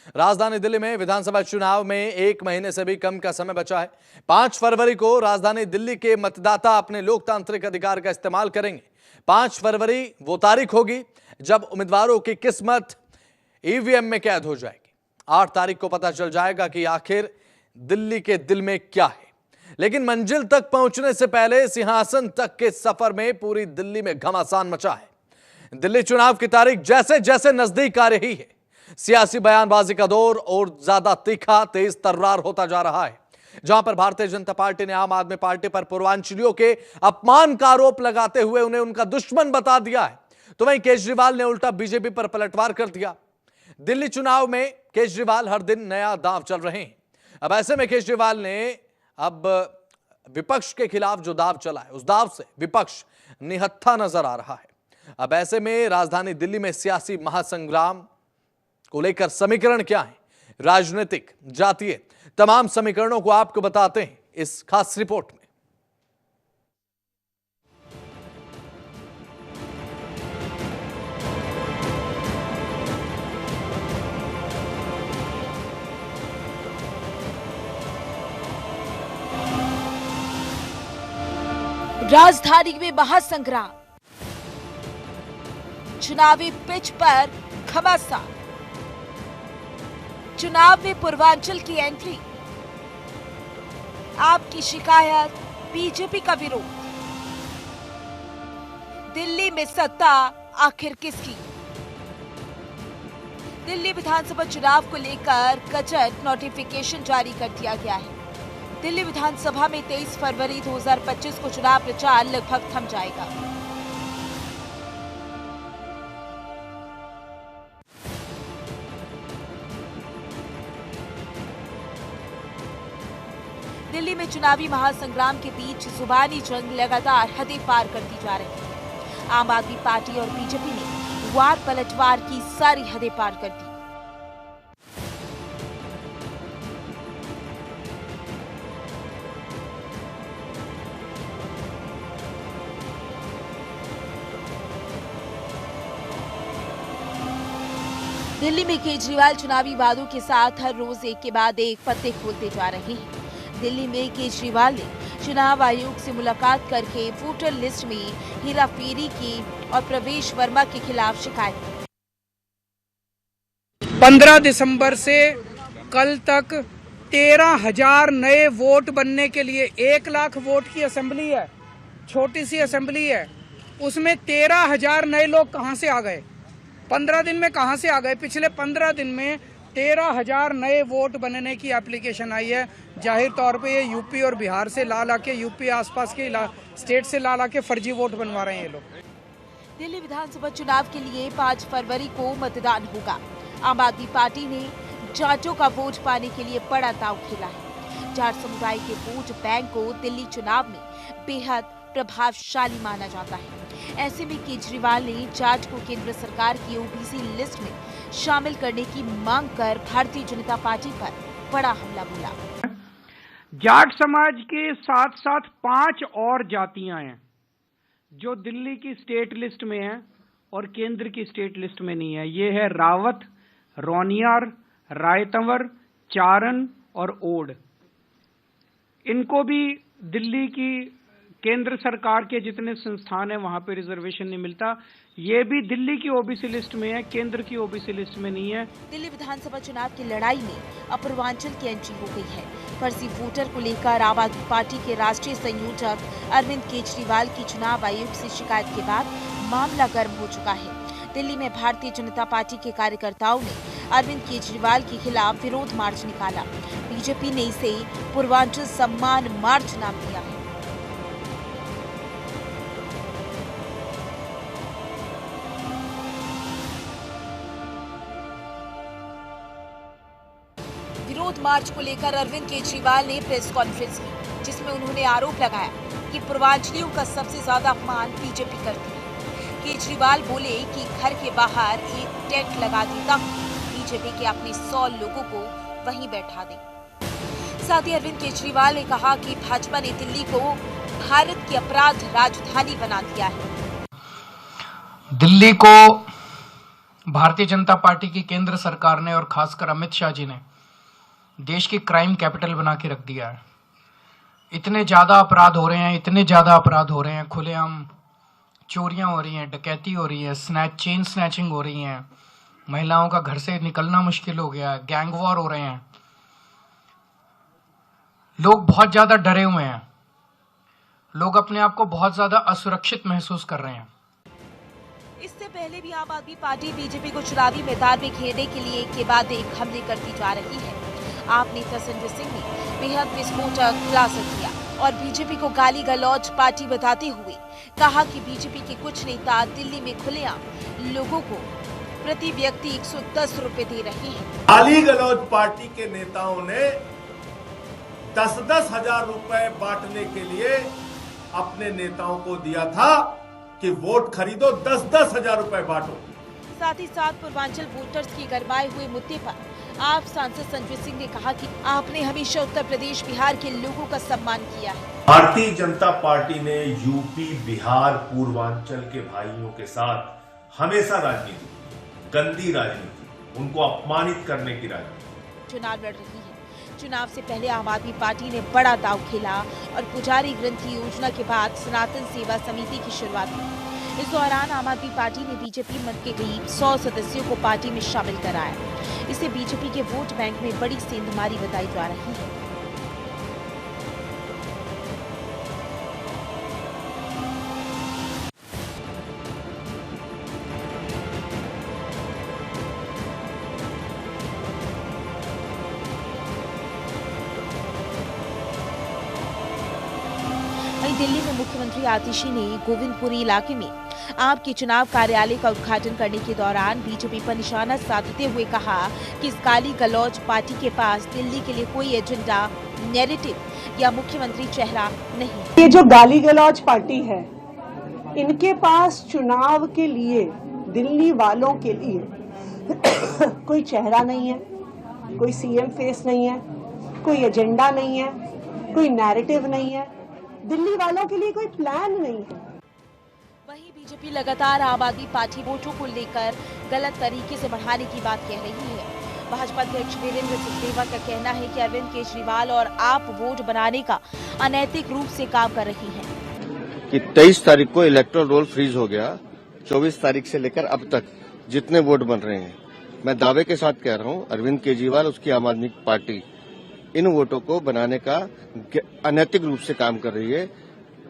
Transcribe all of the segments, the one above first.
राजधानी दिल्ली में विधानसभा चुनाव में 1 महीने से भी कम का समय बचा है। 5 फरवरी को राजधानी दिल्ली के मतदाता अपने लोकतांत्रिक अधिकार का इस्तेमाल करेंगे। 5 फरवरी वो तारीख होगी जब उम्मीदवारों की किस्मत ईवीएम में कैद हो जाएगी। 8 तारीख को पता चल जाएगा कि आखिर दिल्ली के दिल में क्या है। लेकिन मंजिल तक पहुंचने से पहले सिंहासन तक के सफर में पूरी दिल्ली में घमासान मचा है। दिल्ली चुनाव की तारीख जैसे जैसे नजदीक आ रही है, सियासी बयानबाजी का दौर और ज्यादा तीखा तेज तर्रार होता जा रहा है। जहां पर भारतीय जनता पार्टी ने आम आदमी पार्टी पर पूर्वांचलियों के अपमान का आरोप लगाते हुए उन्हें उनका दुश्मन बता दिया है, तो वहीं केजरीवाल ने उल्टा बीजेपी पर पलटवार कर दिया। दिल्ली चुनाव में केजरीवाल हर दिन नया दांव चल रहे हैं। अब ऐसे में केजरीवाल ने अब विपक्ष के खिलाफ जो दांव चला है, उस दांव से विपक्ष निहत्था नजर आ रहा है। अब ऐसे में राजधानी दिल्ली में सियासी महासंग्राम को लेकर समीकरण क्या है, राजनीतिक, जातीय, तमाम समीकरणों को आपको बताते हैं इस खास रिपोर्ट में। राजधानी में महासंग्राम, चुनावी पिच पर घमासान, चुनाव में पूर्वांचल की एंट्री, आपकी शिकायत, बीजेपी का विरोध, दिल्ली में सत्ता आखिर किसकी? दिल्ली विधानसभा चुनाव को लेकर गजट नोटिफिकेशन जारी कर दिया गया है। दिल्ली विधानसभा में 23 फरवरी 2025 को चुनाव प्रचार लगभग थम जाएगा। दिल्ली में चुनावी महासंग्राम के बीच जुबानी जंग लगातार हदें पार करती जा रही है। आम आदमी पार्टी और बीजेपी ने वार पलटवार की सारी हदें पार कर दी। दिल्ली में केजरीवाल चुनावी वादों के साथ हर रोज एक के बाद एक पत्ते खोलते जा रहे हैं। दिल्ली में केजरीवाल ने चुनाव आयोग से मुलाकात करके वोटर लिस्ट में हेराफेरी की और प्रवेश वर्मा के खिलाफ शिकायत की। 15 दिसंबर से कल तक 13,000 नए वोट बनने के लिए 1 लाख वोट की असेंबली है, छोटी सी असेंबली है, उसमें 13,000 नए लोग कहां से आ गए? 15 दिन में कहां से आ गए? पिछले 15 दिन में 13,000 नए वोट बनने की एप्लीकेशन आई है। जाहिर तौर पे ये यूपी और बिहार से ला के, यूपी आसपास के स्टेट से ला के फर्जी वोट बनवा रहे हैं ये लोग। दिल्ली विधानसभा चुनाव के लिए 5 फरवरी को मतदान होगा। आम आदमी पार्टी ने जाटों का वोट पाने के लिए बड़ा दांव खेला है। जाट समुदाय के वोट बैंक को दिल्ली चुनाव में बेहद प्रभावशाली माना जाता है। ऐसे में केजरीवाल ने जाट को केंद्र सरकार की ओबीसी लिस्ट में शामिल करने की मांग कर भारतीय जनता पार्टी पर बड़ा हमला बोला। जाट समाज के साथ साथ 5 और जातियां हैं जो दिल्ली की स्टेट लिस्ट में हैं और केंद्र की स्टेट लिस्ट में नहीं है। ये है रावत, रोनियार, रायतंवर, चारण और ओड। इनको भी दिल्ली की केंद्र सरकार के जितने संस्थान हैं वहां पे रिजर्वेशन नहीं मिलता। ये भी दिल्ली की ओबीसी लिस्ट में है, केंद्र की ओबीसी लिस्ट में नहीं है। दिल्ली विधानसभा चुनाव की लड़ाई में अब पूर्वांचल की एंट्री हो गई है। फर्जी वोटर को लेकर आम आदमी पार्टी के राष्ट्रीय संयोजक अरविंद केजरीवाल की चुनाव आयोग से शिकायत के बाद मामला गर्म हो चुका है। दिल्ली में भारतीय जनता पार्टी के कार्यकर्ताओं ने अरविंद केजरीवाल के खिलाफ विरोध मार्च निकाला। बीजेपी ने इसे पूर्वांचल सम्मान मार्च नाम दिया है। विरोध मार्च को लेकर अरविंद केजरीवाल ने प्रेस कॉन्फ्रेंस की, जिसमें उन्होंने आरोप लगाया कि पूर्वांचलियों का सबसे ज्यादा अपमान बीजेपी करती है। केजरीवाल बोले कि घर के बाहर एक टेंट लगा देता हूं, बीजेपी के अपने 100 लोगों को वहीं बैठा दें। साथ ही अरविंद केजरीवाल ने कहा कि भाजपा ने दिल्ली को भारत की अपराध राजधानी बना दिया है। दिल्ली को भारतीय जनता पार्टी की केंद्र सरकार ने और खासकर अमित शाह जी ने देश की क्राइम कैपिटल बना के रख दिया है। इतने ज़्यादा अपराध हो रहे हैं, खुलेआम चोरियां हो रही हैं, डकैती हो रही है, चेन स्नैचिंग हो रही हैं, महिलाओं का घर से निकलना मुश्किल हो गया है, गैंग वॉर हो रहे हैं। लोग बहुत ज़्यादा डरे हुए हैं, लोग अपने आप को बहुत ज़्यादा असुरक्षित महसूस कर रहे हैं। इससे पहले भी आम आदमी पार्टी बीजेपी को चुनावी मैदान में घेरने के लिए एक के बाद एक हमले करती जा रही है। आप नेता संजय सिंह ने बेहद विस्फोटक खुलासा किया और बीजेपी को गाली गलौज पार्टी बताते हुए कहा कि बीजेपी के कुछ नेता दिल्ली में खुलेआम लोगों को प्रति व्यक्ति 110 रुपए दे रहे हैं। गाली गलौज पार्टी के नेताओं ने 10-10 हजार रुपए बांटने के लिए अपने नेताओं को दिया था कि वोट खरीदो, 10-10 हजार रुपए बांटो। साथ ही साथ पूर्वांचल वोटर्स के गरमाए हुए मुद्दे पर आप सांसद संजय सिंह ने कहा कि आपने हमेशा उत्तर प्रदेश बिहार के लोगों का सम्मान किया है। भारतीय जनता पार्टी ने यूपी, बिहार, पूर्वांचल के भाइयों के साथ हमेशा राजनीति, गंदी राजनीति, उनको अपमानित करने की राजनीति चुनाव लड़ रही है। चुनाव से पहले आम आदमी पार्टी ने बड़ा दांव खेला और पुजारी ग्रंथि योजना के बाद सनातन सेवा समिति की शुरुआत की। इस दौरान आम आदमी पार्टी ने बीजेपी मत के करीब 100 सदस्यों को पार्टी में शामिल कराया। इसे बीजेपी के वोट बैंक में बड़ी सेंधमारी बताई जा रही है। वहीं दिल्ली में मुख्यमंत्री आतिशी ने गोविंदपुरी इलाके में आपके चुनाव कार्यालय का उद्घाटन करने के दौरान बीजेपी पर निशाना साधते हुए कहा कि इस गाली गलौज पार्टी के पास दिल्ली के लिए कोई एजेंडा, नैरेटिव या मुख्यमंत्री चेहरा नहीं। ये जो गाली गलौज पार्टी है, इनके पास चुनाव के लिए, दिल्ली वालों के लिए कोई चेहरा नहीं है, कोई सीएम फेस नहीं है, कोई एजेंडा नहीं है, कोई नैरेटिव नहीं है, दिल्ली वालों के लिए कोई प्लान नहीं है। वहीं बीजेपी लगातार आम आदमी पार्टी वोटों को लेकर गलत तरीके से बढ़ाने की बात कह रही है। भाजपा अध्यक्ष वीरेंद्र सचदेवा का कहना है कि अरविंद केजरीवाल और आप वोट बनाने का अनैतिक रूप से काम कर रही हैं। कि 23 तारीख को इलेक्टोरल रोल फ्रीज हो गया, 24 तारीख से लेकर अब तक जितने वोट बन रहे हैं, मैं दावे के साथ कह रहा हूं, अरविंद केजरीवाल, उसकी आम आदमी पार्टी इन वोटों को बनाने का अनैतिक रूप से काम कर रही है।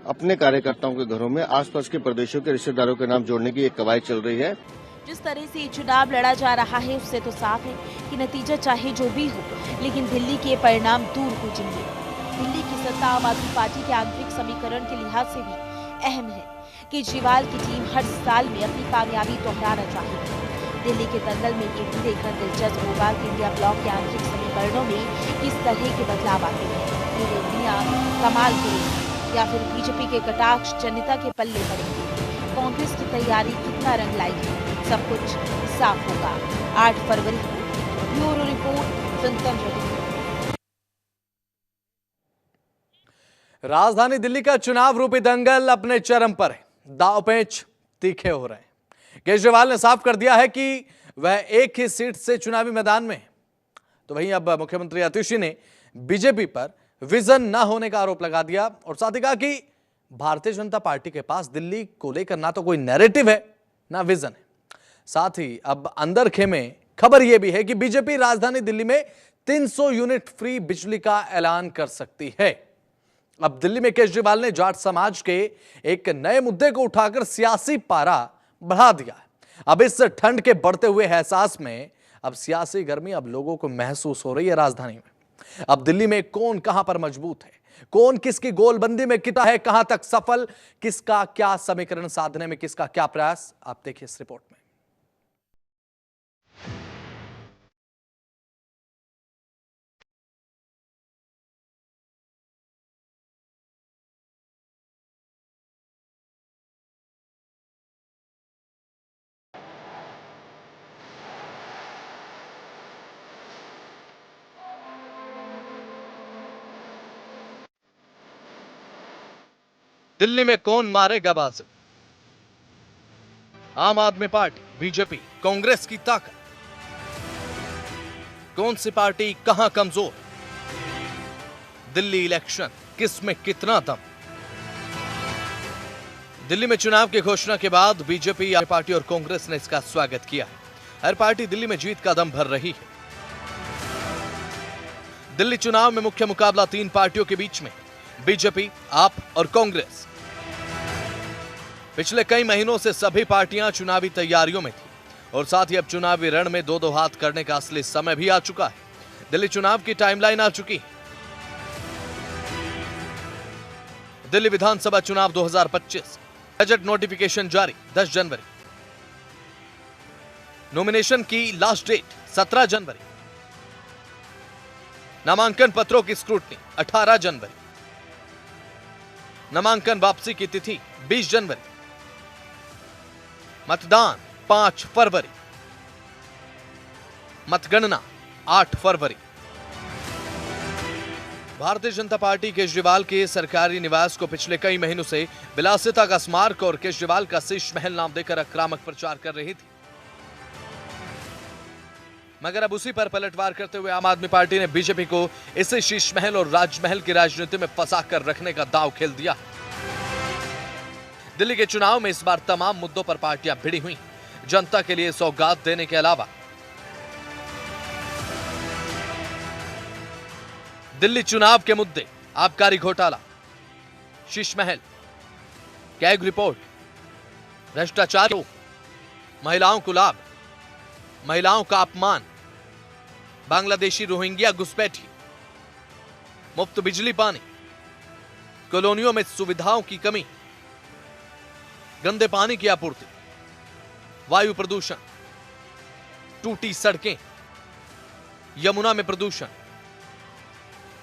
अपने कार्यकर्ताओं के घरों में आसपास के प्रदेशों के रिश्तेदारों के नाम जोड़ने की एक कवायद चल रही है। जिस तरह से ये चुनाव लड़ा जा रहा है, उससे तो साफ है कि नतीजा चाहे जो भी हो, लेकिन दिल्ली के परिणाम दूर गूंजेंगे। दिल्ली की सत्ता आम आदमी पार्टी के आंतरिक समीकरण के लिहाज से भी अहम है। केजरीवाल की टीम हर साल में अपनी कामयाबी दोहराना चाहेगी। दिल्ली के दंगल में ये भी देखना दिलचस्प होगा कि इंडिया ब्लॉक के आंतरिक समीकरणों में किस तरह के बदलाव आते हैं। ये दुनिया कमाल करेगी या फिर बीजेपी के कटाक्ष जनता के पल्ले पड़ेंगे। कांग्रेस की तैयारी कितना रंग लाएगी, सब कुछ साफ होगा 8 फरवरी को। ब्यूरो रिपोर्ट, जनतंत्र टीवी। राजधानी दिल्ली का चुनाव रूपी दंगल अपने चरम पर है। दांव पेच तीखे हो रहे हैं। केजरीवाल ने साफ कर दिया है कि वह एक ही सीट से चुनावी मैदान में है। तो वहीं अब मुख्यमंत्री आतिशी ने बीजेपी पर विजन न होने का आरोप लगा दिया और साथ ही कहा कि भारतीय जनता पार्टी के पास दिल्ली को लेकर ना तो कोई नैरेटिव है, ना विजन है। साथ ही अब अंदर खेमे खबर यह भी है कि बीजेपी राजधानी दिल्ली में 300 यूनिट फ्री बिजली का ऐलान कर सकती है। अब दिल्ली में केजरीवाल ने जाट समाज के एक नए मुद्दे को उठाकर सियासी पारा बढ़ा दिया है। अब इस ठंड के बढ़ते हुए एहसास में अब सियासी गर्मी अब लोगों को महसूस हो रही है राजधानी में। अब दिल्ली में कौन कहां पर मजबूत है, कौन किसकी गोलबंदी में कितना है, कहां तक सफल, किसका क्या समीकरण साधने में किसका क्या प्रयास, आप देखिए इस रिपोर्ट में। दिल्ली में कौन मारेगा बाजी? आम आदमी पार्टी बीजेपी कांग्रेस की ताकत, कौन सी पार्टी कहां कमजोर, दिल्ली इलेक्शन किस में कितना दम। दिल्ली में चुनाव की घोषणा के बाद बीजेपी पार्टी और कांग्रेस ने इसका स्वागत किया है। हर पार्टी दिल्ली में जीत का दम भर रही है। दिल्ली चुनाव में मुख्य मुकाबला 3 पार्टियों के बीच में, बीजेपी, आप और कांग्रेस। पिछले कई महीनों से सभी पार्टियां चुनावी तैयारियों में थी और साथ ही अब चुनावी रण में दो हाथ करने का असली समय भी आ चुका है। दिल्ली चुनाव की टाइमलाइन आ चुकी है। दिल्ली विधानसभा चुनाव 2025, बजट नोटिफिकेशन जारी 10 जनवरी, नॉमिनेशन की लास्ट डेट 17 जनवरी, नामांकन पत्रों की स्क्रूटनी 18 जनवरी, नामांकन वापसी की तिथि 20 जनवरी, मतदान 5 फरवरी, मतगणना 8 फरवरी। भारतीय जनता पार्टी केजरीवाल के सरकारी निवास को पिछले कई महीनों से विलासिता का स्मारक और केजरीवाल का शीश महल नाम देकर आक्रामक प्रचार कर रही थी, मगर अब उसी पर पलटवार करते हुए आम आदमी पार्टी ने बीजेपी को इसे शीश महल और राजमहल की राजनीति में फंसा कर रखने का दांव खेल दिया। दिल्ली के चुनाव में इस बार तमाम मुद्दों पर पार्टियां भिड़ी हुई। जनता के लिए सौगात देने के अलावा दिल्ली चुनाव के मुद्दे, आबकारी घोटाला, शीश महल, कैग रिपोर्ट, भ्रष्टाचार, महिलाओं को लाभ, महिलाओं का अपमान, बांग्लादेशी रोहिंग्या घुसपैठी, मुफ्त बिजली पानी, कॉलोनियों में सुविधाओं की कमी, गंदे पानी की आपूर्ति, वायु प्रदूषण, टूटी सड़कें, यमुना में प्रदूषण,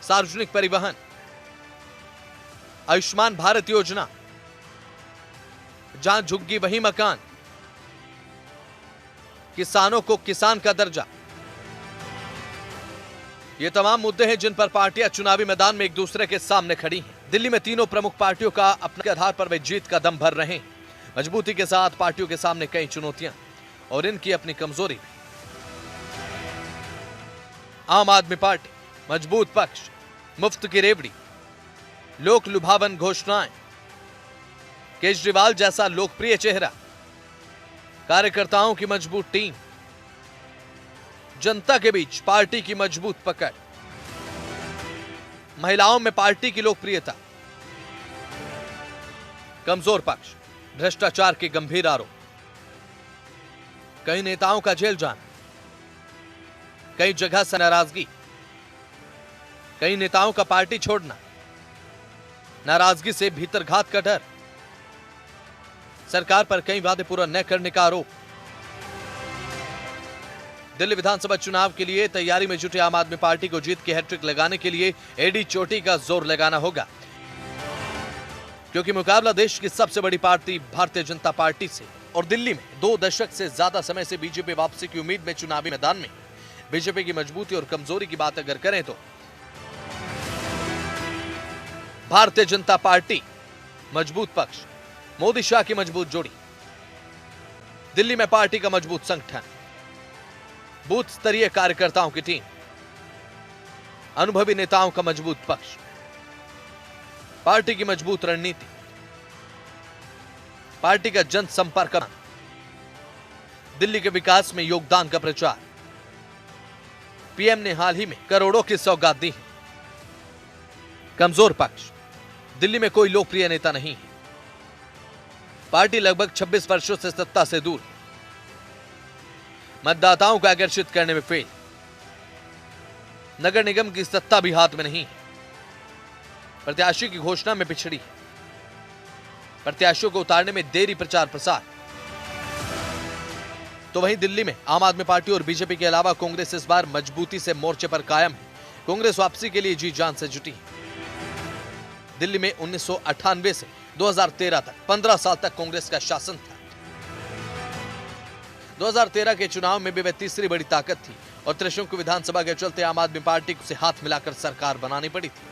सार्वजनिक परिवहन, आयुष्मान भारत योजना, जहां झुग्गी वहीं मकान, किसानों को किसान का दर्जा। ये तमाम मुद्दे हैं जिन पर पार्टियां चुनावी मैदान में एक दूसरे के सामने खड़ी हैं। दिल्ली में तीनों प्रमुख पार्टियों का अपने आधार पर वे जीत का दम भर रहे हैं। मजबूती के साथ पार्टियों के सामने कई चुनौतियां और इनकी अपनी कमजोरी भी। आम आदमी पार्टी मजबूत पक्ष, मुफ्त की रेवड़ी, लोक लुभावन घोषणाएं, केजरीवाल जैसा लोकप्रिय चेहरा, कार्यकर्ताओं की मजबूत टीम, जनता के बीच पार्टी की मजबूत पकड़, महिलाओं में पार्टी की लोकप्रियता, कमजोर पक्ष, भ्रष्टाचार के गंभीर आरोप, कई नेताओं का जेल जाना, कई जगह से नाराजगी, कई नेताओं का पार्टी छोड़ना, नाराजगी से भीतरघात का डर, सरकार पर कई वादे पूरा न करने का आरोप। दिल्ली विधानसभा चुनाव के लिए तैयारी में जुटे आम आदमी पार्टी को जीत की हैट्रिक लगाने के लिए एडी चोटी का जोर लगाना होगा, क्योंकि मुकाबला देश की सबसे बड़ी पार्टी भारतीय जनता पार्टी से। और दिल्ली में 2 दशक से ज्यादा समय से बीजेपी वापसी की उम्मीद में चुनावी मैदान में बीजेपी की मजबूती और कमजोरी की बात अगर करें तो भारतीय जनता पार्टी मजबूत पक्ष, मोदी शाह की मजबूत जोड़ी, दिल्ली में पार्टी का मजबूत संगठन, बूथ स्तरीय कार्यकर्ताओं की टीम, अनुभवी नेताओं का मजबूत पक्ष, पार्टी की मजबूत रणनीति, पार्टी का जनसंपर्क, दिल्ली के विकास में योगदान का प्रचार। पीएम ने हाल ही में करोड़ों की सौगात दी है। कमजोर पक्ष, दिल्ली में कोई लोकप्रिय नेता नहीं है। पार्टी लगभग 26 वर्षों से सत्ता से दूर है। मतदाताओं को आकर्षित करने में फेल। नगर निगम की सत्ता भी हाथ में नहीं है। प्रत्याशी की घोषणा में पिछड़ी है। प्रत्याशियों को उतारने में देरी प्रचार प्रसार। तो वहीं दिल्ली में आम आदमी पार्टी और बीजेपी के अलावा कांग्रेस इस बार मजबूती से मोर्चे पर कायम है। कांग्रेस वापसी के लिए जी जान से जुटी है। दिल्ली में 1998 से 2013 तक 15 साल तक कांग्रेस का शासन था। 2013 के चुनाव में भी वे तीसरी बड़ी ताकत थी और त्रिशंकु विधानसभा के चलते आम आदमी पार्टी से हाथ मिलाकर सरकार बनानी पड़ी थी।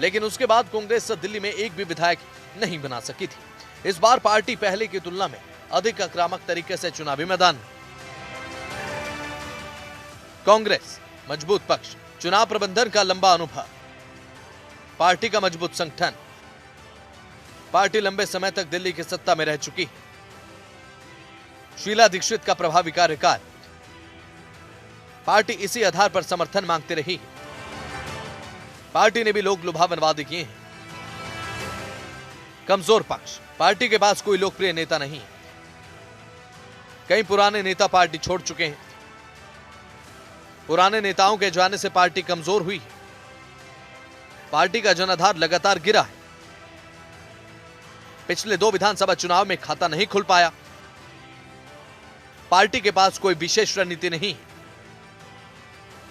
लेकिन उसके बाद कांग्रेस दिल्ली में एक भी विधायक नहीं बना सकी थी। इस बार पार्टी पहले की तुलना में अधिक आक्रामक तरीके से चुनावी मैदान में। कांग्रेस मजबूत पक्ष, चुनाव प्रबंधन का लंबा अनुभव, पार्टी का मजबूत संगठन। पार्टी लंबे समय तक दिल्ली की सत्ता में रह चुकी है। शीला दीक्षित का प्रभावी कार्यकाल, पार्टी इसी आधार पर समर्थन मांगती रही है। पार्टी ने भी लोक लुभावन वादे किए हैं। कमजोर पक्ष, पार्टी के पास कोई लोकप्रिय नेता नहीं है। कई पुराने नेता पार्टी छोड़ चुके हैं। पुराने नेताओं के जाने से पार्टी कमजोर हुई है। पार्टी का जनाधार लगातार गिरा है। पिछले 2 विधानसभा चुनाव में खाता नहीं खुल पाया। पार्टी के पास कोई विशेष रणनीति नहीं है।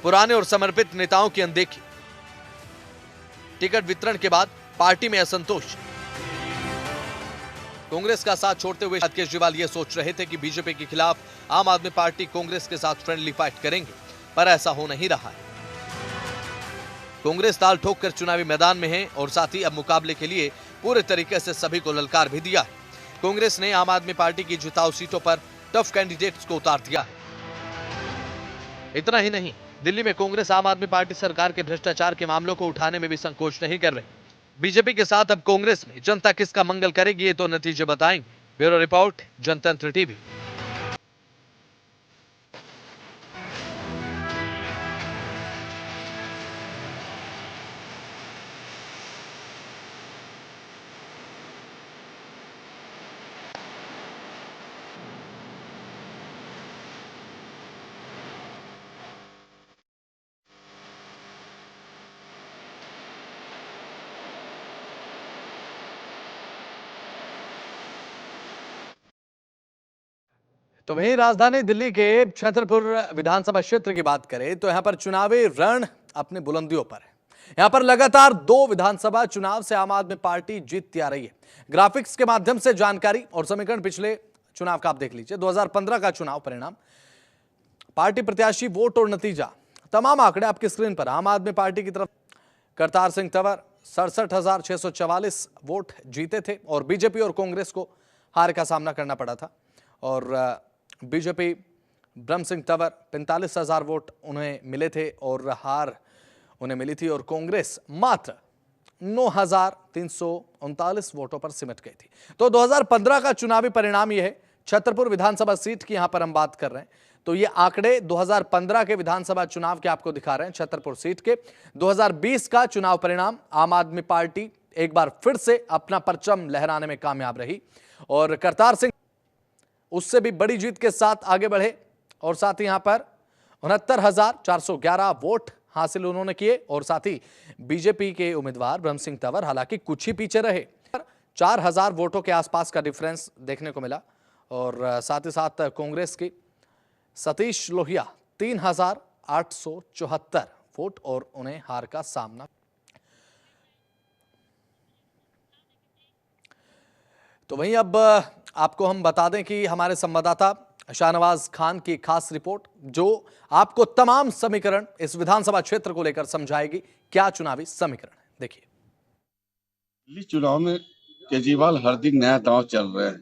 पुराने और समर्पित नेताओं की अनदेखी, टिकट वितरण के बाद पार्टी में असंतोष। कांग्रेस का साथ छोड़ते हुए केजरीवाल यह सोच रहे थे कि बीजेपी के खिलाफ आम आदमी पार्टी कांग्रेस के साथ फ्रेंडली फाइट करेंगे, पर ऐसा हो नहीं रहा है। कांग्रेस ताल ठोक कर चुनावी मैदान में है और साथ ही अब मुकाबले के लिए पूरे तरीके से सभी को ललकार भी दिया है। कांग्रेस ने आम आदमी पार्टी की जिताऊ सीटों पर टफ कैंडिडेट्स को उतार दिया है। इतना ही नहीं, दिल्ली में कांग्रेस आम आदमी पार्टी सरकार के भ्रष्टाचार के मामलों को उठाने में भी संकोच नहीं कर रही। बीजेपी के साथ अब कांग्रेस में जनता किसका मंगल करेगी, ये तो नतीजे बताएंगे। ब्यूरो रिपोर्ट, जनतंत्र टीवी। तो वहीं राजधानी दिल्ली के छतरपुर विधानसभा क्षेत्र की बात करें तो यहां पर चुनावी रण अपनी बुलंदियों पर है। यहां पर लगातार 2 विधानसभा चुनाव से आम आदमी पार्टी जीतती आ रही है। ग्राफिक्स के माध्यम से जानकारी और समीकरण पिछले चुनाव का आप देख लीजिए। 2015 का चुनाव परिणाम, पार्टी प्रत्याशी, वोट और नतीजा, तमाम आंकड़े आपकी स्क्रीन पर। आम आदमी पार्टी की तरफ करतार सिंह तंवर 67,644 वोट जीते थे और बीजेपी और कांग्रेस को हार का सामना करना पड़ा था। और बीजेपी ब्रह्म सिंह तंवर 45,000 वोट उन्हें मिले थे और हार उन्हें मिली थी। और कांग्रेस मात्र 9,339 वोटों पर सिमट गई थी। तो 2015 का चुनावी परिणाम यह है। छतरपुर विधानसभा सीट की यहां पर हम बात कर रहे हैं तो ये आंकड़े 2015 के विधानसभा चुनाव के आपको दिखा रहे हैं। छतरपुर सीट के 2020 का चुनाव परिणाम, आम आदमी पार्टी एक बार फिर से अपना परचम लहराने में कामयाब रही और करतार सिंह उससे भी बड़ी जीत के साथ आगे बढ़े और साथ ही यहां पर 69,411 वोट हासिल उन्होंने किए। और साथ ही बीजेपी के उम्मीदवार ब्रह्म सिंह तंवर हालांकि कुछ ही पीछे रहे, 4,000 वोटों के आसपास का डिफरेंस देखने को मिला। और साथ ही साथ कांग्रेस की सतीश लोहिया 3,874 वोट और उन्हें हार का सामना। तो वहीं अब आपको हम बता दें कि हमारे संवाददाता शाहनवाज खान की खास रिपोर्ट जो आपको तमाम समीकरण इस विधानसभा क्षेत्र को लेकर समझाएगी। क्या चुनावी समीकरण है, देखिए। दिल्ली चुनाव में केजरीवाल हर दिन नया दांव चल रहे हैं।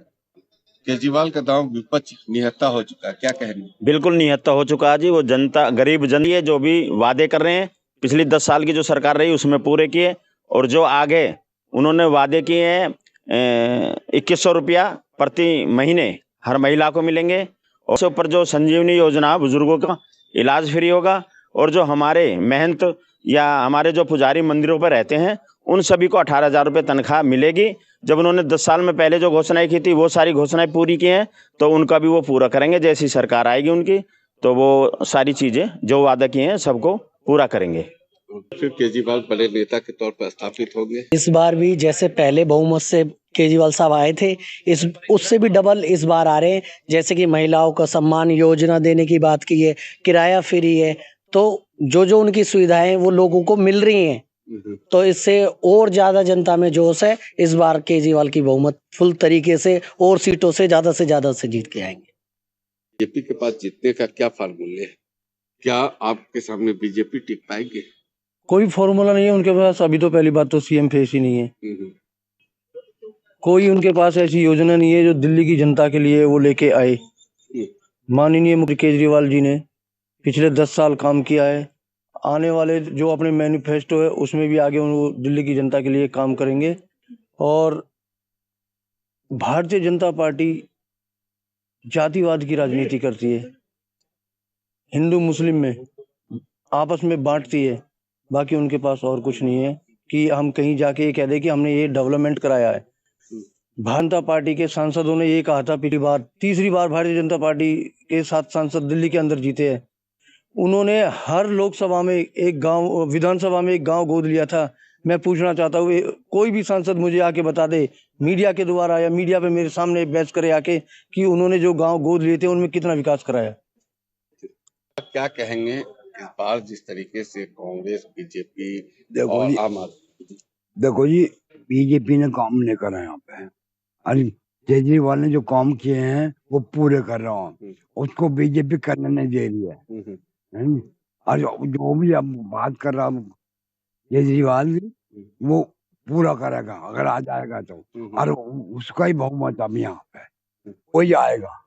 केजरीवाल का दांव विपक्ष निहत्था हो चुका है, क्या कहेंगे? बिल्कुल निहत्था हो चुका है जी। वो जनता, गरीब जन ये जो भी वादे कर रहे हैं पिछली 10 साल की जो सरकार रही उसमें पूरे किए, और जो आगे उन्होंने वादे किए हैं 2100 रुपया प्रति महीने हर महिला को मिलेंगे, और उसके ऊपर जो संजीवनी योजना बुजुर्गों का इलाज फ्री होगा, और जो हमारे महंत या हमारे जो पुजारी मंदिरों पर रहते हैं उन सभी को 18,000 रुपये तनख्वाह मिलेगी। जब उन्होंने 10 साल में पहले जो घोषणाएं की थी वो सारी घोषणाएं पूरी की हैं, तो उनका भी वो पूरा करेंगे। जैसी सरकार आएगी उनकी तो वो सारी चीजें जो वादा किए हैं सबको पूरा करेंगे। फिर केजरीवाल बड़े नेता के तौर पर स्थापित होंगे। इस बार भी जैसे पहले बहुमत से केजरीवाल साहब आए थे, इस उससे भी डबल इस बार आ रहे हैं। जैसे कि महिलाओं का सम्मान योजना देने की बात की है, किराया फ्री है, तो जो उनकी सुविधाएं वो लोगों को मिल रही हैं, तो इससे और ज्यादा जनता में जोश है। इस बार केजरीवाल की बहुमत फुल तरीके से और सीटों से ज्यादा से जीत के आएंगे। बीजेपी के पास जीतने का क्या फार्मूला है? क्या आपके सामने बीजेपी टिक पाएगी? कोई फॉर्मूला नहीं है उनके पास। अभी तो पहली बात तो सीएम फेस ही नहीं है, कोई उनके पास ऐसी योजना नहीं है जो दिल्ली की जनता के लिए वो लेके आए। माननीय मुख्यमंत्री केजरीवाल जी ने पिछले 10 साल काम किया है। आने वाले जो अपने मैनिफेस्टो है उसमें भी आगे वो दिल्ली की जनता के लिए काम करेंगे। और भारतीय जनता पार्टी जातिवाद की राजनीति करती है, हिंदू मुस्लिम में आपस में बांटती है। बाकी उनके पास और कुछ नहीं है कि हम कहीं जाके ये कह दे कि हमने ये डेवलपमेंट कराया है। भारतीय जनता पार्टी के सांसदों ने ये कहा था पिछली बार, तीसरी बार भारतीय जनता पार्टी के 7 सांसद दिल्ली के अंदर जीते हैं। उन्होंने हर लोकसभा में एक गांव, विधानसभा में एक गांव गोद लिया था। मैं पूछना चाहता हूँ कोई भी सांसद मुझे आके बता दे मीडिया के द्वारा या मीडिया पे मेरे सामने बहस करे आके कि उन्होंने जो गांव गोद लिए थे उनमें कितना विकास कराया। क्या कहेंगे इस बार जिस तरीके से कांग्रेस, बीजेपी देखो और जी, आम आदमी? देखो जी, बीजेपी ने काम नहीं करा यहाँ पे। अरे केजरीवाल ने जो काम किए हैं वो पूरे कर रहा हूँ, उसको बीजेपी करने नहीं दे रही है। हैं? और जो भी अब बात कर रहा हूँ केजरीवाल वो पूरा करेगा अगर आ जाएगा तो। और उसका ही बहुमत अब यहाँ पे वही आएगा।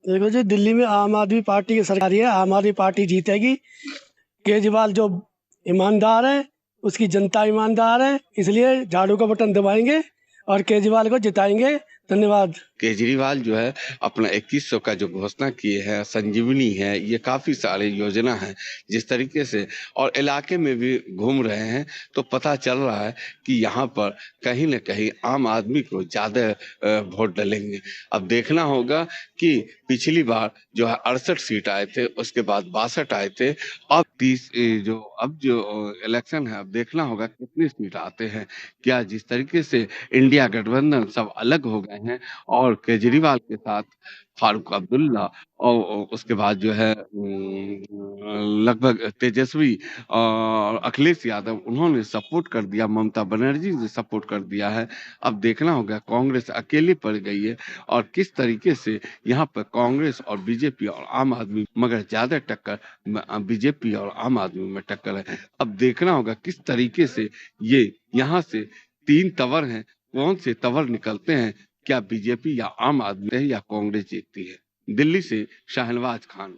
देखो जी, दिल्ली में आम आदमी पार्टी की सरकार है, आम आदमी पार्टी जीतेगी। केजरीवाल जो ईमानदार है, उसकी जनता ईमानदार है, इसलिए झाड़ू का बटन दबाएंगे और केजरीवाल को जिताएंगे। धन्यवाद। केजरीवाल जो है अपना 2100 का जो घोषणा किए हैं, संजीवनी है, ये काफी सारे योजना है जिस तरीके से, और इलाके में भी घूम रहे हैं तो पता चल रहा है कि यहाँ पर कहीं न कहीं आम आदमी को ज्यादा वोट डालेंगे। अब देखना होगा कि पिछली बार जो है 68 सीट आए थे, उसके बाद 62 आए थे। अब 30 जो इलेक्शन है, अब देखना होगा कितनी सीट आते हैं। क्या जिस तरीके से इंडिया गठबंधन सब अलग हो गए हैं और केजरीवाल के साथ फारूक अब्दुल्ला और उसके बाद जो है लगभग तेजस्वी और अखिलेश यादव, उन्होंने सपोर्ट कर दिया, ममता बनर्जी ने सपोर्ट कर दिया है। अब देखना होगा कांग्रेस अकेली पड़ गई है और किस तरीके से यहाँ पर कांग्रेस और बीजेपी और आम आदमी, मगर ज्यादा टक्कर बीजेपी और आम आदमी में टक्कर है। अब देखना होगा किस तरीके से ये यहाँ से 3 तवर हैं, कौन से तवर निकलते हैं, क्या बीजेपी या आम आदमी या कांग्रेस जीतती है। दिल्ली से शाहनवाज खान।